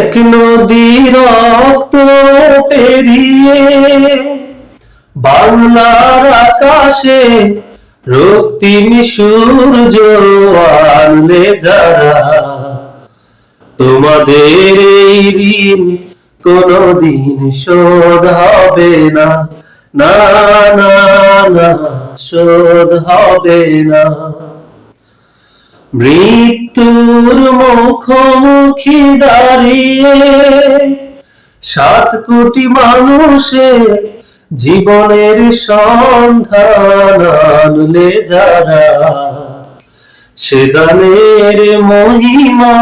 এক নদী রক্ত পেরিয়ে বাংলার আকাশে রক্তিম সূর্য আনলে যারা, তোমাদের এই ঋণ কোনদিন শোধ হবে না, না না না শোধ হবে না। মৃত্যুর মুখোমুখি দাঁড়িয়ে 7 কোটি মানুষের জীবনের সন্ধান আনলে যারা, সে দানের মহিমা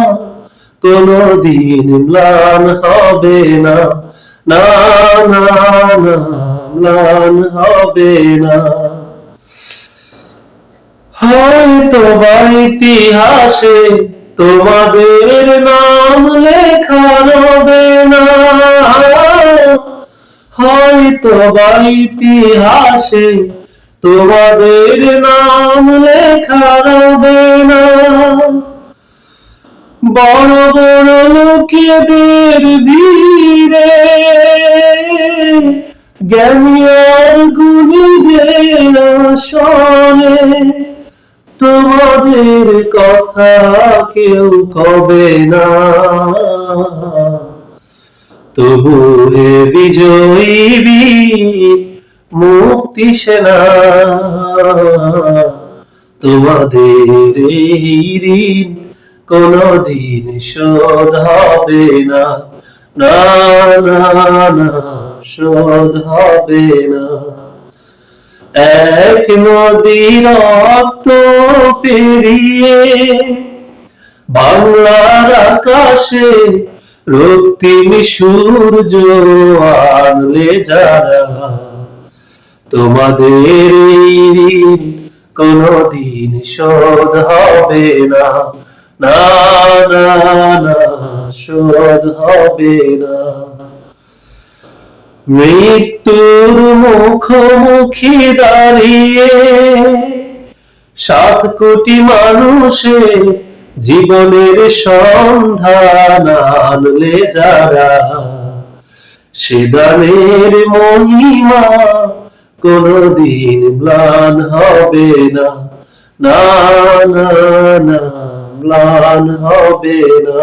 কোনদিন ম্লান হবে না, না না না ম্লান হবে না। হয়তো বা ইতিহাসে তোমাদের নাম লেখা হবে না, হয়তো বা ইতিহাসে তোমাদের নাম লেখা হবে না। বড় বড় লোকেদের ভিড়ে জ্ঞানী আর গুণীদের আসনে তোমাদের কথা কেউ কবে না। তবু হে বিজয়ী বীর মুক্তি সেনা, তোমাদের এই ঋণ কোনদিন শোধ হবে না, না না না শোধ হবে না। এক নদী রক্ত পেরিয়ে বাংলার আকাশে রক্তিম সূর্য আনলে যারা, তোমাদের এই ঋণ কোনদিন শোধ হবে না, না না না শোধ হবে না। মৃত্যুর মুখোমুখি দাঁড়িয়ে 7 কোটি মানুষের জীবনের সন্ধান আনলে যারা, সে দানের মহিমা কোনদিন ম্লান হবে না, না না না ম্লান হবে না।